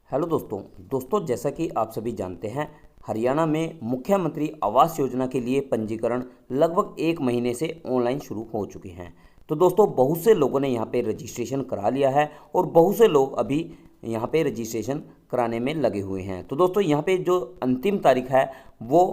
Hello दोस्तों जैसा कि आप सभी जानते हैं, हरियाणा में मुख्यमंत्री आवास योजना के लिए पंजीकरण लगभग 1 महीने से ऑनलाइन शुरू हो चुके हैं। तो दोस्तों बहुत से लोगों ने यहाँ पे रजिस्ट्रेशन करा लिया है और बहुत से लोग अभी यहाँ पे रजिस्ट्रेशन कराने में लगे हुए हैं। तो दोस्तों यहाँ पे जो अंतिम तारीख है वो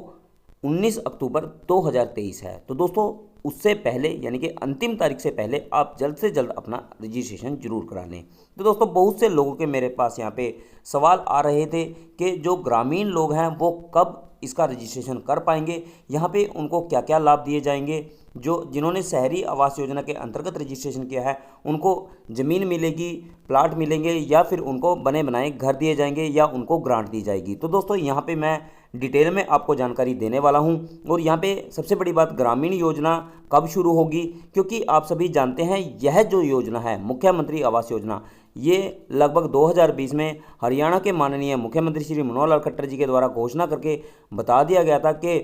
19 अक्टूबर 2023 है। तो दोस्तों उससे पहले यानी कि अंतिम तारीख से पहले आप जल्द से जल्द अपना रजिस्ट्रेशन जरूर करा लें। तो दोस्तों बहुत से लोगों के मेरे पास यहाँ पे सवाल आ रहे थे कि जो ग्रामीण लोग हैं वो कब इसका रजिस्ट्रेशन कर पाएंगे, यहाँ पे उनको क्या क्या लाभ दिए जाएंगे। जो जिन्होंने शहरी आवास योजना के अंतर्गत रजिस्ट्रेशन किया है उनको ज़मीन मिलेगी, प्लाट मिलेंगे या फिर उनको बने बनाए घर दिए जाएंगे या उनको ग्रांट दी जाएगी। तो दोस्तों यहाँ पे मैं डिटेल में आपको जानकारी देने वाला हूं। और यहाँ पे सबसे बड़ी बात, ग्रामीण योजना कब शुरू होगी, क्योंकि आप सभी जानते हैं यह जो योजना है मुख्यमंत्री आवास योजना, ये लगभग 2020 में हरियाणा के माननीय मुख्यमंत्री श्री मनोहर लाल खट्टर जी के द्वारा घोषणा करके बता दिया गया था कि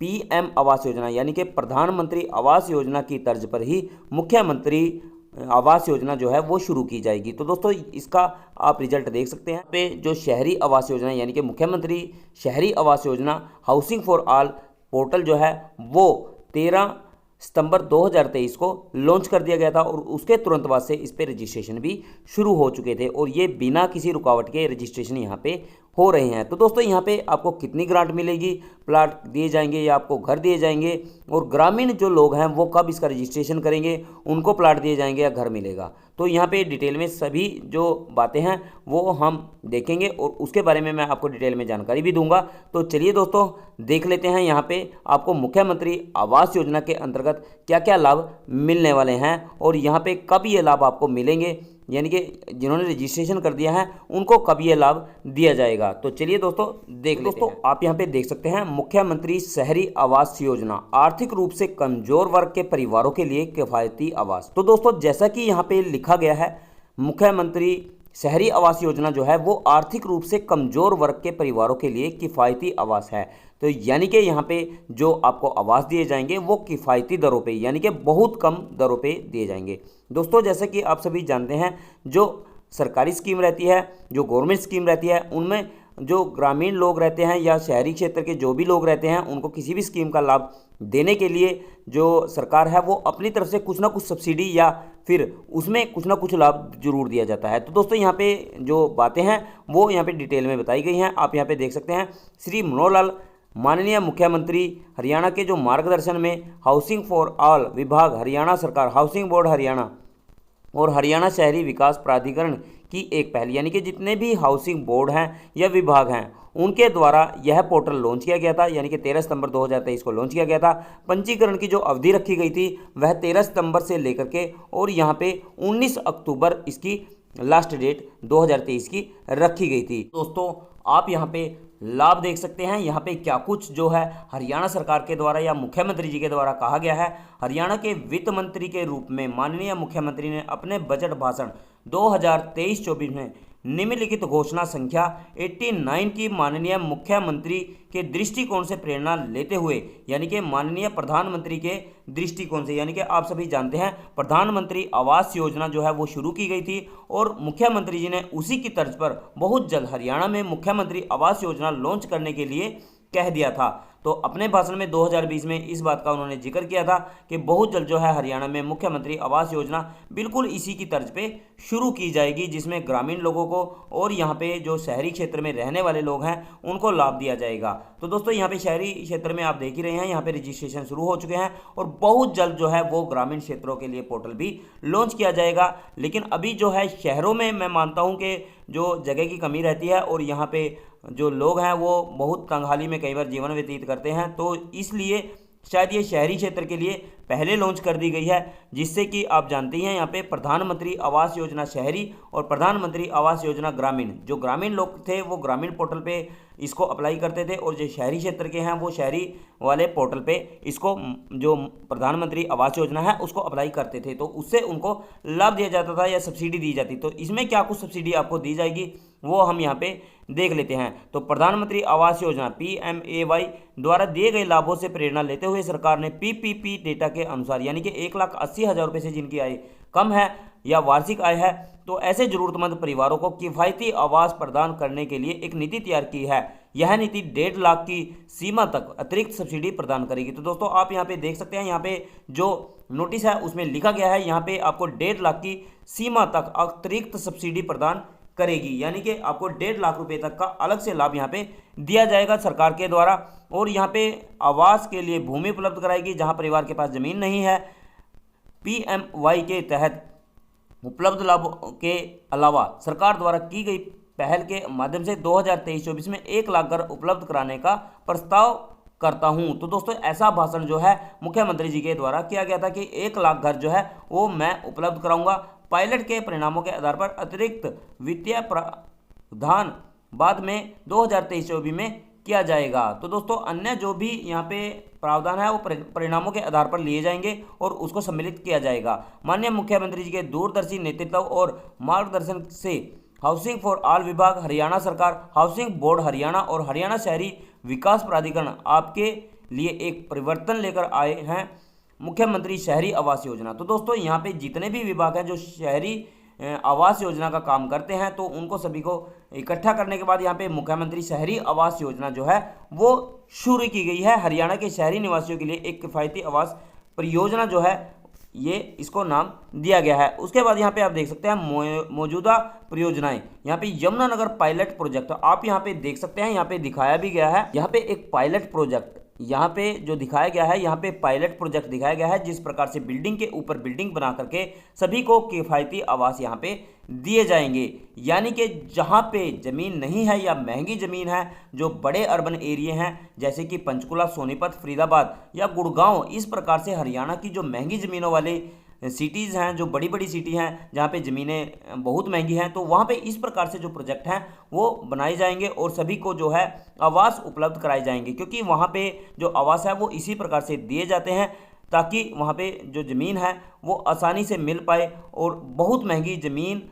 पीएम आवास योजना यानी कि प्रधानमंत्री आवास योजना की तर्ज पर ही मुख्यमंत्री आवास योजना जो है वो शुरू की जाएगी। तो दोस्तों इसका आप रिजल्ट देख सकते हैं पे जो शहरी आवास योजना यानी कि मुख्यमंत्री शहरी Awas Yojana housing for all portal जो है वो 13 सितंबर 2023 को लॉन्च कर दिया गया था और उसके तुरंत बाद से इस पे रजिस्ट्रेशन भी शुरू हो चुके थे और ये बिना किसी रुकावट के रजिस्ट्रेशन यहाँ पे हो रहे हैं। तो दोस्तों यहाँ पे आपको कितनी ग्रांट मिलेगी, प्लाट दिए जाएंगे या आपको घर दिए जाएंगे, और ग्रामीण जो लोग हैं वो कब इसका रजिस्ट्रेशन करेंगे, उनको प्लाट दिए जाएंगे या घर मिलेगा। तो यहाँ पे डिटेल में सभी जो बातें हैं वो हम देखेंगे और उसके बारे में मैं आपको डिटेल में जानकारी भी दूंगा। तो चलिए दोस्तों देख लेते हैं यहाँ पे आपको मुख्यमंत्री आवास योजना के अंतर्गत क्या क्या लाभ मिलने वाले हैं और यहाँ पे कब ये लाभ आपको मिलेंगे, यानी कि जिन्होंने रजिस्ट्रेशन कर दिया है उनको कब ये लाभ दिया जाएगा। तो चलिए दोस्तों देख लेते हैं। आप यहाँ पे देख सकते हैं मुख्यमंत्री शहरी आवास योजना आर्थिक रूप से कमजोर वर्ग के परिवारों के लिए किफायती आवास। तो दोस्तों जैसा कि यहाँ पे लिखा गया है, मुख्यमंत्री शहरी आवास योजना जो है वो आर्थिक रूप से कमजोर वर्ग के परिवारों के लिए किफ़ायती आवास है। तो यानी कि यहाँ पे जो आपको आवास दिए जाएंगे वो किफ़ायती दरों पे यानी कि बहुत कम दरों पे दिए जाएंगे। दोस्तों जैसा कि आप सभी जानते हैं, जो सरकारी स्कीम रहती है, जो गवर्नमेंट स्कीम रहती है, उनमें जो ग्रामीण लोग रहते हैं या शहरी क्षेत्र के जो भी लोग रहते हैं उनको किसी भी स्कीम का लाभ देने के लिए जो सरकार है वो अपनी तरफ से कुछ ना कुछ सब्सिडी या फिर उसमें कुछ ना कुछ लाभ जरूर दिया जाता है। तो दोस्तों यहाँ पे जो बातें हैं वो यहाँ पे डिटेल में बताई गई हैं। आप यहाँ पे देख सकते हैं श्री मनोहर लाल माननीय मुख्यमंत्री हरियाणा के जो मार्गदर्शन में हाउसिंग फॉर ऑल विभाग हरियाणा सरकार, हाउसिंग बोर्ड हरियाणा और हरियाणा शहरी विकास प्राधिकरण की एक पहल, यानी कि जितने भी हाउसिंग बोर्ड हैं या विभाग हैं उनके द्वारा यह पोर्टल लॉन्च किया गया था, यानी कि 13 सितंबर 2023 को लॉन्च किया गया था। पंजीकरण की जो अवधि रखी गई थी वह 13 सितंबर से लेकर के और यहाँ पे 19 अक्टूबर इसकी लास्ट डेट 2023 की रखी गई थी। दोस्तों आप यहाँ पे लाभ देख सकते हैं, यहाँ पे क्या कुछ जो है हरियाणा सरकार के द्वारा या मुख्यमंत्री जी के द्वारा कहा गया है। हरियाणा के वित्त मंत्री के रूप में माननीय मुख्यमंत्री ने अपने बजट भाषण 2023-24 में निम्नलिखित घोषणा संख्या 89 की माननीय मुख्यमंत्री के दृष्टिकोण से प्रेरणा लेते हुए, यानी कि माननीय प्रधानमंत्री के दृष्टिकोण से, यानी कि आप सभी जानते हैं प्रधानमंत्री आवास योजना जो है वो शुरू की गई थी और मुख्यमंत्री जी ने उसी की तर्ज पर बहुत जल्द हरियाणा में मुख्यमंत्री आवास योजना लॉन्च करने के लिए कह दिया था। तो अपने भाषण में 2020 में इस बात का उन्होंने जिक्र किया था कि बहुत जल्द जो है हरियाणा में मुख्यमंत्री आवास योजना बिल्कुल इसी की तर्ज पे शुरू की जाएगी, जिसमें ग्रामीण लोगों को और यहाँ पे जो शहरी क्षेत्र में रहने वाले लोग हैं उनको लाभ दिया जाएगा। तो दोस्तों यहाँ पे शहरी क्षेत्र में आप देख ही रहे हैं, यहाँ पे रजिस्ट्रेशन शुरू हो चुके हैं और बहुत जल्द जो है वो ग्रामीण क्षेत्रों के लिए पोर्टल भी लॉन्च किया जाएगा। लेकिन अभी जो है शहरों में मैं मानता हूँ कि जो जगह की कमी रहती है और यहाँ पे जो लोग हैं वो बहुत तंगहाली में कई बार जीवन व्यतीत करते हैं, तो इसलिए शायद ये शहरी क्षेत्र के लिए पहले लॉन्च कर दी गई है, जिससे कि आप जानते हैं यहाँ पे प्रधानमंत्री आवास योजना शहरी और प्रधानमंत्री आवास योजना ग्रामीण, जो ग्रामीण लोग थे वो ग्रामीण पोर्टल पे इसको अप्लाई करते थे और जो शहरी क्षेत्र के हैं वो शहरी वाले पोर्टल पे इसको जो प्रधानमंत्री आवास योजना है उसको अप्लाई करते थे, तो उससे उनको लाभ दिया जाता था या सब्सिडी दी जाती। तो इसमें क्या कुछ सब्सिडी आपको दी जाएगी वो हम यहाँ पे देख लेते हैं। तो प्रधानमंत्री आवास योजना PMAY द्वारा दिए गए लाभों से प्रेरणा लेते हुए सरकार ने PPP डेटा के अनुसार, यानी कि 1,80,000 रुपये से जिनकी आय कम है या वार्षिक आय है, तो ऐसे जरूरतमंद परिवारों को किफ़ायती आवास प्रदान करने के लिए एक नीति तैयार की है। यह नीति 1.5 लाख की सीमा तक अतिरिक्त सब्सिडी प्रदान करेगी। तो दोस्तों आप यहाँ पे देख सकते हैं, यहाँ पे जो नोटिस है उसमें लिखा गया है, यहाँ पे आपको 1.5 लाख की सीमा तक अतिरिक्त सब्सिडी प्रदान करेगी, यानी कि आपको 1.5 लाख रुपए तक का अलग से लाभ यहाँ पे दिया जाएगा सरकार के द्वारा। और यहाँ पे आवास के लिए भूमि उपलब्ध कराएगी जहाँ परिवार के पास ज़मीन नहीं है। PMY के तहत उपलब्ध लाभों के अलावा सरकार द्वारा की गई पहल के माध्यम से 2023-24 में 1 लाख घर उपलब्ध कराने का प्रस्ताव करता हूं। तो दोस्तों ऐसा भाषण जो है मुख्यमंत्री जी के द्वारा किया गया था कि 1 लाख घर जो है वो मैं उपलब्ध कराऊंगा। पायलट के परिणामों के आधार पर अतिरिक्त वित्तीय प्रावधान बाद में 2023-24 में किया जाएगा। तो दोस्तों अन्य जो भी यहाँ पे प्रावधान है वो परिणामों के आधार पर लिए जाएंगे और उसको सम्मिलित किया जाएगा। माननीय मुख्यमंत्री जी के दूरदर्शी नेतृत्व और मार्गदर्शन से हाउसिंग फॉर ऑल विभाग, हरियाणा सरकार, हाउसिंग बोर्ड हरियाणा और हरियाणा शहरी विकास प्राधिकरण आपके लिए एक परिवर्तन लेकर आए हैं, मुख्यमंत्री शहरी आवास योजना। तो दोस्तों यहाँ पे जितने भी विभाग हैं जो शहरी आवास योजना का काम करते हैं, तो उनको सभी को इकट्ठा करने के बाद यहाँ पे मुख्यमंत्री शहरी आवास योजना जो है वो शुरू की गई है। हरियाणा के शहरी निवासियों के लिए एक किफ़ायती आवास परियोजना जो है ये इसको नाम दिया गया है। उसके बाद यहाँ पे आप देख सकते हैं मौजूदा परियोजनाएं, यहाँ पे यमुनानगर पायलट प्रोजेक्ट आप यहाँ पे देख सकते हैं, यहाँ पे दिखाया भी गया है। यहाँ पे एक पायलट प्रोजेक्ट यहाँ पे जो दिखाया गया है, यहाँ पे पायलट प्रोजेक्ट दिखाया गया है जिस प्रकार से बिल्डिंग के ऊपर बिल्डिंग बना करके सभी को किफ़ायती आवास यहाँ पे दिए जाएंगे। यानी कि जहाँ पे ज़मीन नहीं है या महंगी ज़मीन है, जो बड़े अर्बन एरिया हैं जैसे कि पंचकुला, सोनीपत, फरीदाबाद या गुड़गांव, इस प्रकार से हरियाणा की जो महंगी ज़मीनों वाले सिटीज़ हैं, जो बड़ी बड़ी सिटी हैं जहाँ पे ज़मीनें बहुत महंगी हैं, तो वहाँ पे इस प्रकार से जो प्रोजेक्ट हैं वो बनाए जाएंगे और सभी को जो है आवास उपलब्ध कराए जाएंगे। क्योंकि वहाँ पे जो आवास है वो इसी प्रकार से दिए जाते हैं ताकि वहाँ पे जो ज़मीन है वो आसानी से मिल पाए, और बहुत महंगी ज़मीन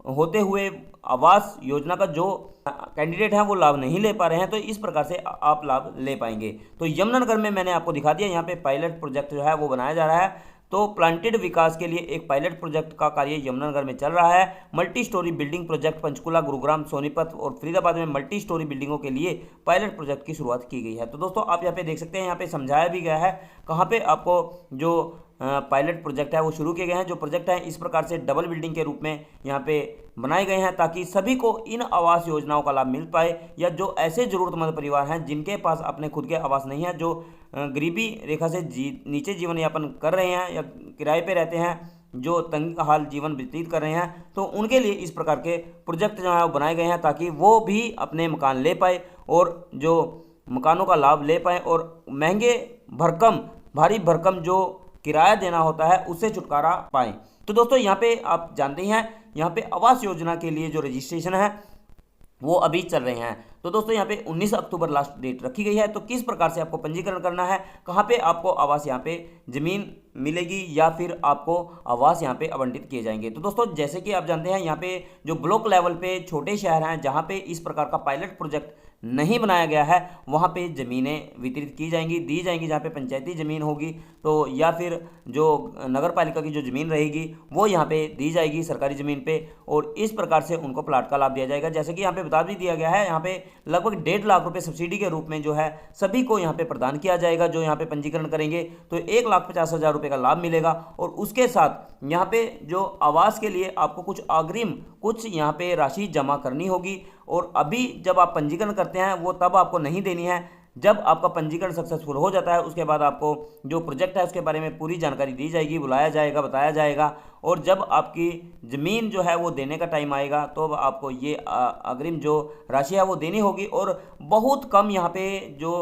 होते हुए आवास योजना का जो कैंडिडेट हैं वो लाभ नहीं ले पा रहे हैं, तो इस प्रकार से आप लाभ ले पाएंगे। तो यमुनानगर में मैंने आपको दिखा दिया, यहाँ पे पायलट प्रोजेक्ट जो है वो बनाया जा रहा है। तो प्लांटेड विकास के लिए एक पायलट प्रोजेक्ट का कार्य यमुनानगर में चल रहा है। Multi storey building project Panchkula, Gurugram, Sonipat और फरीदाबाद में मल्टी स्टोरी बिल्डिंगों के लिए पायलट प्रोजेक्ट की शुरुआत की गई है। तो दोस्तों आप यहाँ पे देख सकते हैं, यहाँ पे समझाया भी गया है कहाँ पे आपको जो पायलट प्रोजेक्ट है वो शुरू किए गए हैं। जो प्रोजेक्ट है इस प्रकार से डबल बिल्डिंग के रूप में यहाँ पे बनाए गए हैं ताकि सभी को इन आवास योजनाओं का लाभ मिल पाए, या जो ऐसे ज़रूरतमंद परिवार हैं जिनके पास अपने खुद के आवास नहीं है, जो गरीबी रेखा से नीचे जीवन यापन कर रहे हैं या किराए पे रहते हैं, जो तंग हाल जीवन व्यतीत कर रहे हैं, तो उनके लिए इस प्रकार के प्रोजेक्ट जो है वो बनाए गए हैं ताकि वो भी अपने मकान ले पाए और जो मकानों का लाभ ले पाए और महंगे भरकम भारी भरकम जो किराया देना होता है उससे छुटकारा पाएँ। तो दोस्तों यहाँ पे आप जानते हैं, यहाँ पे आवास योजना के लिए जो रजिस्ट्रेशन है वो अभी चल रहे हैं। तो दोस्तों यहाँ पे 19 अक्टूबर लास्ट डेट रखी गई है। तो किस प्रकार से आपको पंजीकरण करना है, कहाँ पे आपको आवास यहाँ पे ज़मीन मिलेगी या फिर आपको आवास यहाँ पे आवंटित किए जाएंगे। तो दोस्तों जैसे कि आप जानते हैं, यहाँ पे जो ब्लॉक लेवल पे छोटे शहर हैं जहाँ पे इस प्रकार का पायलट प्रोजेक्ट नहीं बनाया गया है, वहाँ पे ज़मीनें वितरित की जाएंगी, दी जाएंगी। जहाँ पे पंचायती ज़मीन होगी तो या फिर जो नगर पालिका की जो ज़मीन रहेगी वो यहाँ पे दी जाएगी सरकारी ज़मीन पे, और इस प्रकार से उनको प्लाट का लाभ दिया जाएगा। जैसे कि यहाँ पे बता भी दिया गया है, यहाँ पे लगभग 1.5 लाख रुपए सब्सिडी के रूप में जो है सभी को यहाँ पे प्रदान किया जाएगा। जो यहाँ पे पंजीकरण करेंगे तो 1,50,000 रुपये का लाभ मिलेगा, और उसके साथ यहाँ पे जो आवास के लिए आपको कुछ अग्रिम कुछ यहाँ पे राशि जमा करनी होगी, और अभी जब आप पंजीकरण करते हैं वो तब आपको नहीं देनी है। जब आपका पंजीकरण सक्सेसफुल हो जाता है उसके बाद आपको जो प्रोजेक्ट है उसके बारे में पूरी जानकारी दी जाएगी, बुलाया जाएगा, बताया जाएगा, और जब आपकी ज़मीन जो है वो देने का टाइम आएगा तो आपको ये अग्रिम जो राशि है वो देनी होगी। और बहुत कम यहाँ पे जो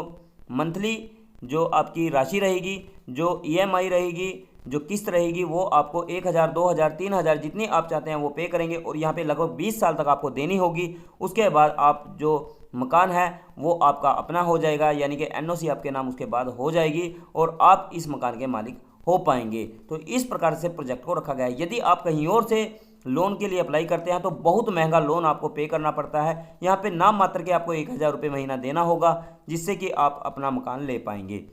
मंथली जो आपकी राशि रहेगी, जो EMI रहेगी, जो किस्त रहेगी, वो आपको 1,000, 2,000, 3,000 जितनी आप चाहते हैं वो पे करेंगे, और यहाँ पे लगभग 20 साल तक आपको देनी होगी। उसके बाद आप जो मकान है वो आपका अपना हो जाएगा, यानी कि NOC आपके नाम उसके बाद हो जाएगी और आप इस मकान के मालिक हो पाएंगे। तो इस प्रकार से प्रोजेक्ट को रखा गया है। यदि आप कहीं और से लोन के लिए अप्लाई करते हैं तो बहुत महंगा लोन आपको पे करना पड़ता है। यहाँ पे नाम मात्र के आपको 1,000 रुपये महीना देना होगा, जिससे कि आप अपना मकान ले पाएंगे।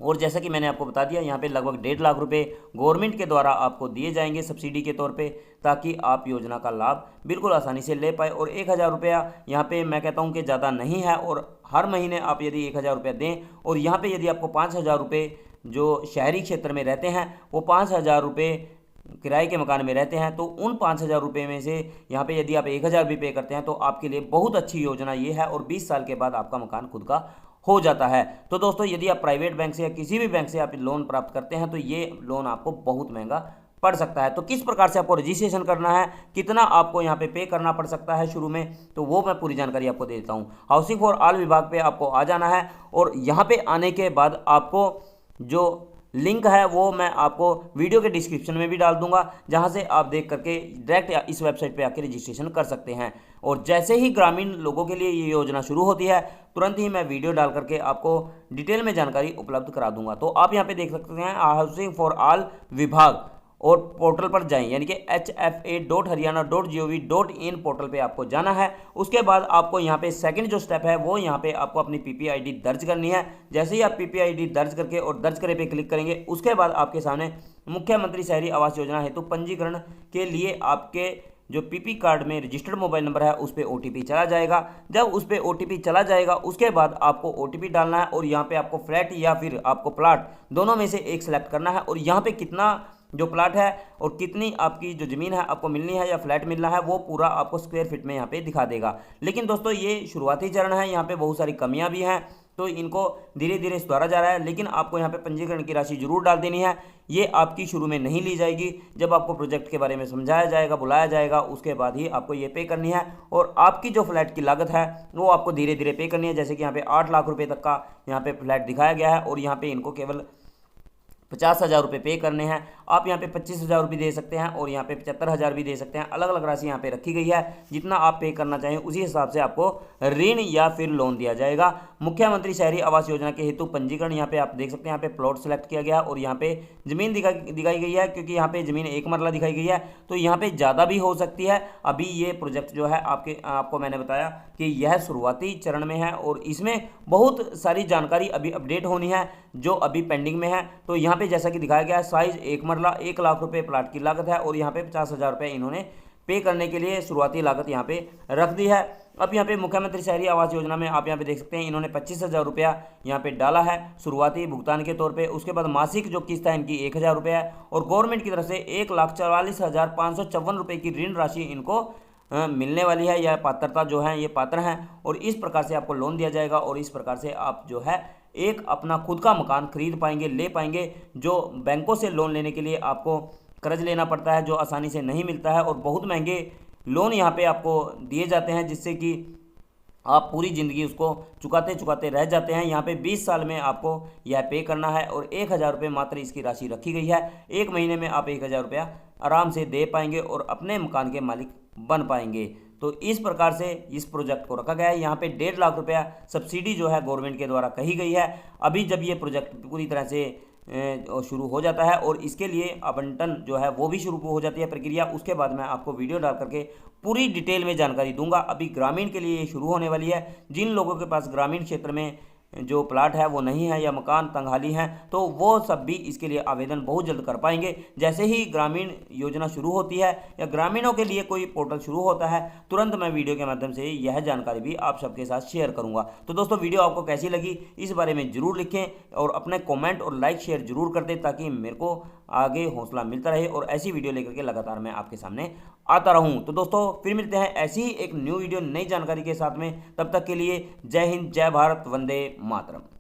और जैसा कि मैंने आपको बता दिया, यहाँ पे लगभग 1.5 लाख रुपए गवर्नमेंट के द्वारा आपको दिए जाएंगे सब्सिडी के तौर पे, ताकि आप योजना का लाभ बिल्कुल आसानी से ले पाए। और 1,000 रुपया यहाँ पे मैं कहता हूँ कि ज़्यादा नहीं है, और हर महीने आप यदि 1,000 रुपया दें, और यहाँ पे यदि आपको 5,000 रुपये जो शहरी क्षेत्र में रहते हैं वो 5,000 रुपये किराए के मकान में रहते हैं, तो उन 5,000 रुपये में से यहाँ पे यदि आप 1,000 भी पे करते हैं तो आपके लिए बहुत अच्छी योजना ये है, और 20 साल के बाद आपका मकान खुद का हो जाता है। तो दोस्तों, यदि आप प्राइवेट बैंक से या किसी भी बैंक से आप लोन प्राप्त करते हैं तो ये लोन आपको बहुत महंगा पड़ सकता है। तो किस प्रकार से आपको रजिस्ट्रेशन करना है, कितना आपको यहाँ पे करना पड़ सकता है शुरू में, तो वो मैं पूरी जानकारी आपको दे देता हूँ। हाउसिंग फॉर ऑल विभाग पे आपको आ जाना है, और यहाँ पे आने के बाद आपको जो लिंक है वो मैं आपको वीडियो के डिस्क्रिप्शन में भी डाल दूंगा, जहां से आप देख करके डायरेक्ट इस वेबसाइट पे आके रजिस्ट्रेशन कर सकते हैं। और जैसे ही ग्रामीण लोगों के लिए ये योजना शुरू होती है, तुरंत ही मैं वीडियो डाल करके आपको डिटेल में जानकारी उपलब्ध करा दूंगा। तो आप यहाँ पे देख सकते हैं हाउसिंग फॉर ऑल विभाग, और पोर्टल पर जाएं, यानी कि hfa.haryana.gov.in पोर्टल पे आपको जाना है। उसके बाद आपको यहाँ पे सेकंड जो स्टेप है वो यहाँ पे आपको अपनी पीपीआईडी दर्ज करनी है। जैसे ही आप पीपीआईडी दर्ज करके और दर्ज करे पे क्लिक करेंगे, उसके बाद आपके सामने मुख्यमंत्री शहरी आवास योजना हेतु पंजीकरण के लिए आपके जो पीपी कार्ड में रजिस्टर्ड मोबाइल नंबर है उस पर ओटीपी चला जाएगा। जब उस पर ओटीपी चला जाएगा, उसके बाद आपको ओटीपी डालना है, और यहाँ पे आपको फ्लैट या फिर आपको प्लाट दोनों में से एक सिलेक्ट करना है। और यहाँ पे कितना जो प्लाट है और कितनी आपकी जो ज़मीन है आपको मिलनी है या फ्लैट मिलना है, वो पूरा आपको स्क्वायर फीट में यहाँ पे दिखा देगा। लेकिन दोस्तों, ये शुरुआती चरण है, यहाँ पे बहुत सारी कमियां भी हैं, तो इनको धीरे धीरे सुधारा जा रहा है। लेकिन आपको यहाँ पे पंजीकरण की राशि जरूर डाल देनी है। ये आपकी शुरू में नहीं ली जाएगी, जब आपको प्रोजेक्ट के बारे में समझाया जाएगा, बुलाया जाएगा, उसके बाद ही आपको ये पे करनी है। और आपकी जो फ्लैट की लागत है वो आपको धीरे धीरे पे करनी है। जैसे कि यहाँ पे 8 लाख रुपये तक का यहाँ पे फ्लैट दिखाया गया है, और यहाँ पे इनको केवल 50,000 रुपये पे करने हैं। आप यहाँ पे 25,000 रुपये दे सकते हैं, और यहाँ पे 75,000 भी दे सकते हैं। अलग अलग राशि यहाँ पे रखी गई है, जितना आप पे करना चाहें उसी हिसाब से आपको ऋण या फिर लोन दिया जाएगा। मुख्यमंत्री शहरी आवास योजना के हेतु पंजीकरण, यहाँ पे आप देख सकते हैं, यहाँ पे प्लॉट सेलेक्ट किया गया, और यहाँ पे जमीन दिखाई गई है, क्योंकि यहाँ पे जमीन 1 मरला दिखाई गई है, तो यहाँ पे ज़्यादा भी हो सकती है। अभी ये प्रोजेक्ट जो है आपको मैंने बताया कि यह शुरुआती चरण में है, और इसमें बहुत सारी जानकारी अभी अपडेट होनी है जो अभी पेंडिंग में है। तो यहाँ पे जैसा कि दिखाया गया है, साइज 1 मरला 1 लाख रुपए प्लाट की लागत है, और यहाँ पे 50,000 रुपये इन्होंने पे करने के लिए शुरुआती लागत यहाँ पे रख दी है। अब यहाँ पे मुख्यमंत्री शहरी आवास योजना में आप यहाँ पे देख सकते हैं, इन्होंने 25,000 रुपया यहाँ पे डाला है शुरुआती भुगतान के तौर पे। उसके बाद मासिक जो किस्त है इनकी 1,000 रुपया है, और गवर्नमेंट की तरफ से 1,44,554 रुपये की ऋण राशि इनको मिलने वाली है, या पात्रता जो है ये पात्र हैं, और इस प्रकार से आपको लोन दिया जाएगा। और इस प्रकार से आप जो है एक अपना खुद का मकान खरीद पाएंगे, ले पाएंगे, जो बैंकों से लोन लेने के लिए आपको कर्ज लेना पड़ता है, जो आसानी से नहीं मिलता है, और बहुत महंगे लोन यहाँ पे आपको दिए जाते हैं, जिससे कि आप पूरी ज़िंदगी उसको चुकाते चुकाते रह जाते हैं। यहाँ पे 20 साल में आपको यह पे करना है, और 1,000 रुपये मात्र इसकी राशि रखी गई है। एक महीने में आप 1,000 रुपया आराम से दे पाएंगे और अपने मकान के मालिक बन पाएंगे। तो इस प्रकार से इस प्रोजेक्ट को रखा गया है। यहाँ पे 1.5 लाख रुपया सब्सिडी जो है गवर्नमेंट के द्वारा कही गई है। अभी जब ये प्रोजेक्ट पूरी तरह से शुरू हो जाता है, और इसके लिए आवंटन जो है वो भी शुरू हो जाती है प्रक्रिया, उसके बाद मैं आपको वीडियो डाल करके पूरी डिटेल में जानकारी दूंगा। अभी ग्रामीण के लिए ये शुरू होने वाली है। जिन लोगों के पास ग्रामीण क्षेत्र में जो प्लाट है वो नहीं है, या मकान तंगहाली हैं, तो वो सब भी इसके लिए आवेदन बहुत जल्द कर पाएंगे। जैसे ही ग्रामीण योजना शुरू होती है या ग्रामीणों के लिए कोई पोर्टल शुरू होता है, तुरंत मैं वीडियो के माध्यम से यह जानकारी भी आप सबके साथ शेयर करूंगा। तो दोस्तों, वीडियो आपको कैसी लगी इस बारे में ज़रूर लिखें, और अपने कॉमेंट और लाइक शेयर जरूर कर दें, ताकि मेरे को आगे हौसला मिलता रहे और ऐसी वीडियो लेकर के लगातार मैं आपके सामने आता रहूं। तो दोस्तों, फिर मिलते हैं ऐसी ही एक न्यू वीडियो नई जानकारी के साथ में। तब तक के लिए जय हिंद, जय भारत, वंदे मातरम।